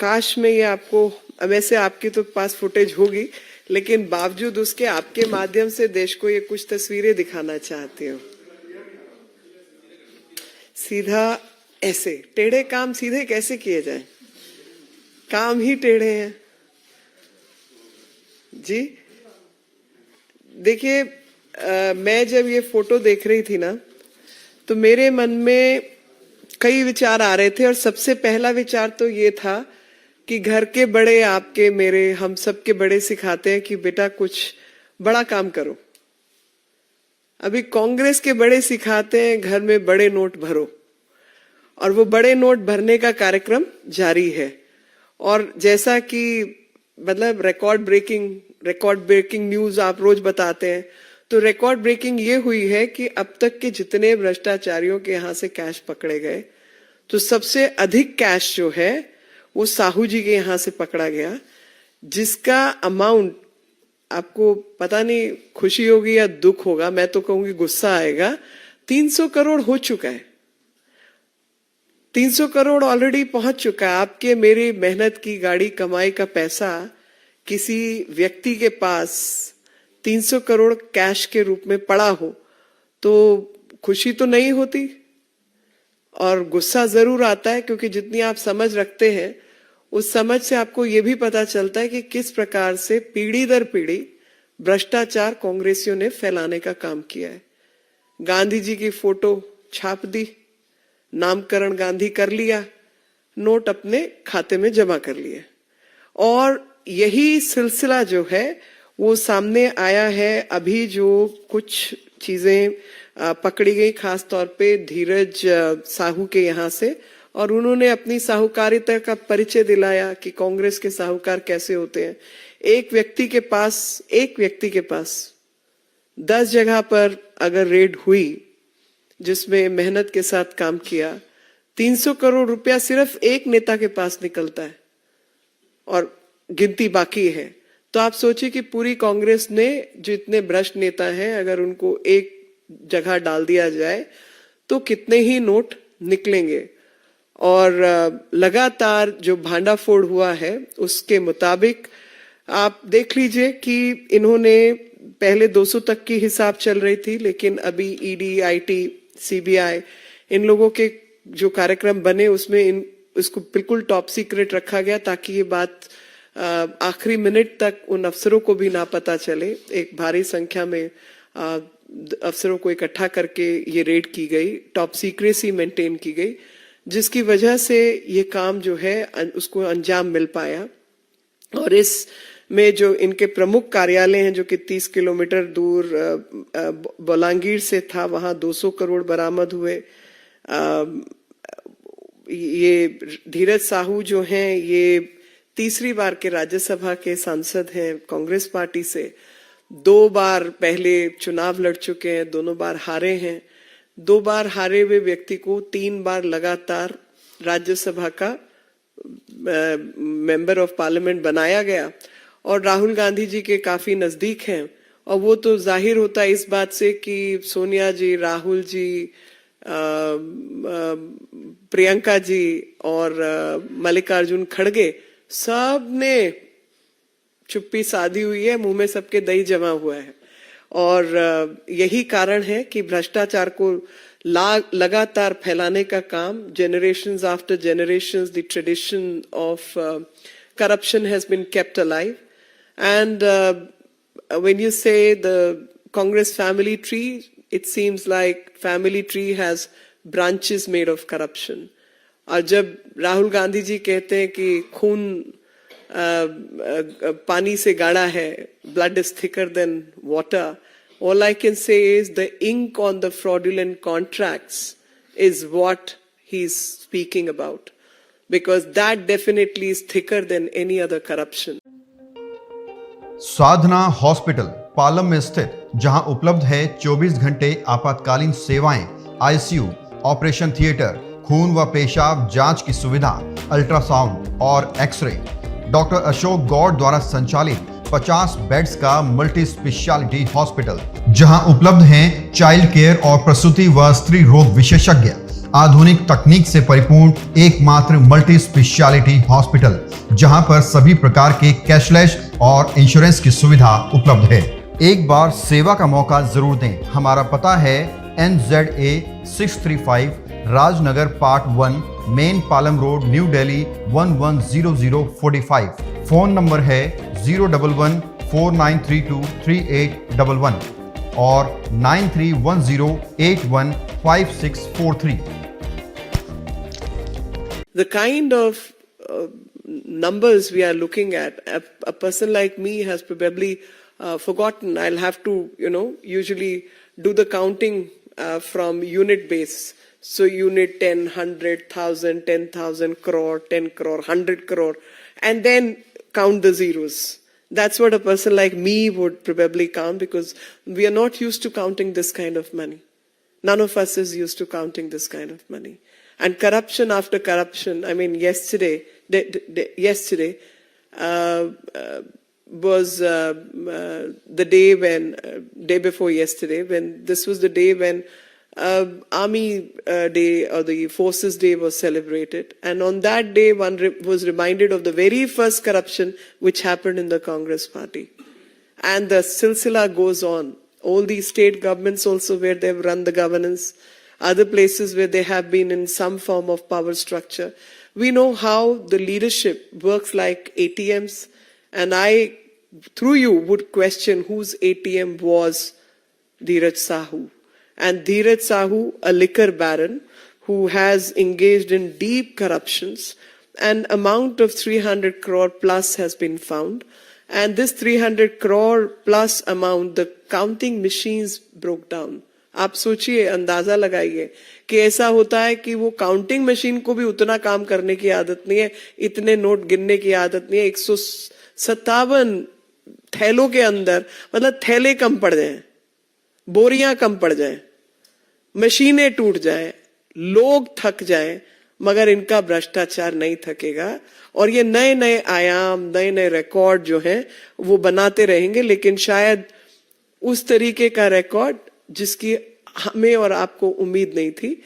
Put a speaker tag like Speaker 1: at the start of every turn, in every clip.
Speaker 1: काश में ये आपको, वैसे आपके तो पास फुटेज होगी, लेकिन बावजूद उसके आपके माध्यम से देश को ये कुछ तस्वीरें दिखाना चाहती हूँ। सीधा ऐसे टेढ़े काम सीधे कैसे किए जाए, काम ही टेढ़े हैं जी। देखिए, मैं जब ये फोटो देख रही थी ना, तो मेरे मन में कई विचार आ रहे थे, और सबसे पहला विचार तो ये था कि घर के बड़े, आपके मेरे, हम सबके बड़े सिखाते हैं कि बेटा कुछ बड़ा काम करो। अभी कांग्रेस के बड़े सिखाते हैं घर में बड़े नोट भरो, और वो बड़े नोट भरने का कार्यक्रम जारी है। और जैसा कि मतलब रिकॉर्ड ब्रेकिंग न्यूज आप रोज बताते हैं, तो रिकॉर्ड ब्रेकिंग ये हुई है कि अब तक के जितने भ्रष्टाचारियों के यहां से कैश पकड़े गए, तो सबसे अधिक कैश जो है वो साहू जी के यहां से पकड़ा गया, जिसका अमाउंट आपको पता नहीं खुशी होगी या दुख होगा, मैं तो कहूंगी गुस्सा आएगा, 300 करोड़ हो चुका है। 300 करोड़ ऑलरेडी पहुंच चुका है। आपके मेरी मेहनत की गाड़ी कमाई का पैसा किसी व्यक्ति के पास 300 करोड़ कैश के रूप में पड़ा हो तो खुशी तो नहीं होती, और गुस्सा जरूर आता है, क्योंकि जितनी आप समझ रखते हैं उस समझ से आपको ये भी पता चलता है कि किस प्रकार से पीढ़ी दर पीढ़ी भ्रष्टाचार कांग्रेसियों ने फैलाने का काम किया है। गांधी जी की फोटो छाप दी, नामकरण गांधी कर लिया, नोट अपने खाते में जमा कर लिए, और यही सिलसिला जो है वो सामने आया है। अभी जो कुछ चीजें पकड़ी गई, खास तौर पे धीरज साहू के यहाँ से, और उन्होंने अपनी साहूकारिता का परिचय दिलाया कि कांग्रेस के साहूकार कैसे होते हैं। एक व्यक्ति के पास 10 जगह पर अगर रेड हुई जिसमें मेहनत के साथ काम किया, 300 करोड़ रुपया सिर्फ एक नेता के पास निकलता है, और गिनती बाकी है। तो आप सोचिए कि पूरी कांग्रेस ने जितने भ्रष्ट नेता हैं, अगर उनको एक जगह डाल दिया जाए तो कितने ही नोट निकलेंगे। और लगातार जो भांडाफोड़ हुआ है उसके मुताबिक आप देख लीजिए कि इन्होंने पहले 200 तक की हिसाब चल रही थी, लेकिन अभी ईडी, आईटी, सीबीआई, इन लोगों के जो कार्यक्रम बने उसमें इसको बिल्कुल टॉप सीक्रेट रखा गया, ताकि ये बात आखिरी मिनट तक उन अफसरों को भी ना पता चले। एक भारी संख्या में अफसरों को इकट्ठा करके ये रेड की गई, टॉप सीक्रेसी मेंटेन की गई, जिसकी वजह से ये काम जो है उसको अंजाम मिल पाया। और इस में जो इनके प्रमुख कार्यालय हैं, जो कि 30 किलोमीटर दूर बोलांगीर से था, वहां 200 करोड़ बरामद हुए। ये धीरज साहू जो हैं, ये तीसरी बार के राज्यसभा के सांसद हैं कांग्रेस पार्टी से। 2 बार पहले चुनाव लड़ चुके हैं, दोनों बार हारे हैं। 2 बार हारे हुए व्यक्ति को 3 बार लगातार राज्यसभा का मेंबर ऑफ पार्लियामेंट बनाया गया, और राहुल गांधी जी के काफी नजदीक हैं। और वो तो जाहिर होता है इस बात से कि सोनिया जी, राहुल जी, प्रियंका जी और मल्लिकार्जुन खड़गे, सब ने चुप्पी साधी हुई है, मुंह में सबके दही जमा हुआ है। और यही कारण है कि भ्रष्टाचार को लगातार फैलाने का काम, generations after generations, the tradition of corruption has been kept alive. And when you say the Congress family tree, it seems like family tree has branches made of corruption. और जब राहुल गांधी जी कहते हैं कि खून पानी से गाढ़ा है, blood is thicker than water, all I can say is the ink on the fraudulent contracts is what he's speaking about, because that definitely is thicker than any other corruption.
Speaker 2: Sadhana hospital Palam में स्थित, जहां उपलब्ध है 24 घंटे आपातकालीन सेवाएं, ICU, operation theatre, खून व पेशाब जांच की सुविधा, अल्ट्रासाउंड और एक्सरे। डॉक्टर अशोक गौड़ द्वारा संचालित 50 बेड्स का मल्टी स्पेशलिटी हॉस्पिटल, जहां उपलब्ध हैं चाइल्ड केयर और प्रसूति व स्त्री रोग विशेषज्ञ, आधुनिक तकनीक से परिपूर्ण एकमात्र मल्टी स्पेशलिटी हॉस्पिटल, जहां पर सभी प्रकार के कैशलेस और इंश्योरेंस की सुविधा उपलब्ध है। एक बार सेवा का मौका जरूर दें। हमारा पता है NZA 635 Rajnagar part 1 main Palam road new Delhi 110045। Phone number है 01149323811 और 9310815643।
Speaker 1: The kind of numbers we are looking at, a person like me has probably forgotten. I'll have to, usually do the counting from unit base. So unit 10, 100, 1000, 10,000, crore, 10 crore, 100 crore, and then count the zeros. That's what a person like me would probably count, because we are not used to counting this kind of money. None of us is used to counting this kind of money. And corruption after corruption. I mean, yesterday was the day when, day before yesterday, when this was the day when Army Day or the Forces Day was celebrated. And on that day, one was reminded of the very first corruption which happened in the Congress party. And the silsila goes on. All these state governments also, where they've run the governance, other places where they have been in some form of power structure. We know how the leadership works like ATMs, and I, through you, would question whose ATM was Dheeraj Sahu. And Dheeraj Sahu, a liquor baron who has engaged in deep corruptions, an amount of 300 crore plus has been found. And this 300 crore plus amount, the counting machines broke down. आप सोचिए, अंदाजा लगाइए कि ऐसा होता है कि वो काउंटिंग मशीन को भी उतना काम करने की आदत नहीं है, इतने नोट गिनने की आदत नहीं है। 157 थैलों के अंदर, मतलब थैले कम पड़ जाएं, बोरियां कम पड़ जाएं, मशीनें टूट जाएं, लोग थक जाएं, मगर इनका भ्रष्टाचार नहीं थकेगा। और ये नए नए आयाम, नए नए रिकॉर्ड जो हैं वो बनाते रहेंगे, लेकिन शायद उस तरीके का रिकॉर्ड जिसकी हमें और आपको उम्मीद नहीं थी,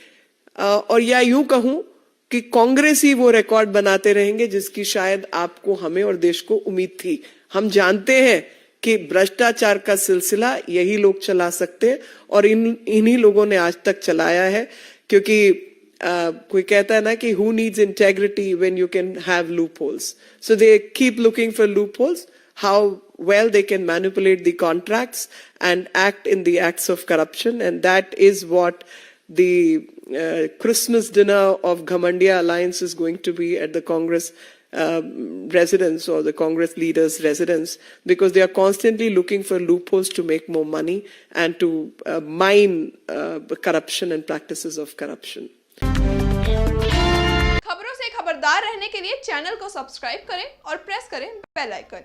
Speaker 1: और या यूं कहूं कि कांग्रेस ही वो रिकॉर्ड बनाते रहेंगे जिसकी शायद आपको, हमें और देश को उम्मीद थी। हम जानते हैं कि भ्रष्टाचार का सिलसिला यही लोग चला सकते हैं, और इन्हीं लोगों ने आज तक चलाया है। क्योंकि कोई कहता है ना कि who needs integrity when you can have loopholes. So they keep looking for loopholes, how well they can manipulate the contracts and act in the acts of corruption. And that is what the Christmas dinner of Ghamandiya Alliance is going to be at the Congress residence, or the Congress leaders' residence, because they are constantly looking for loopholes to make more money and to mine corruption and practices of corruption.
Speaker 3: खबरों से खबरदार रहने के लिए channel को subscribe करें और press करें बेल आइकन।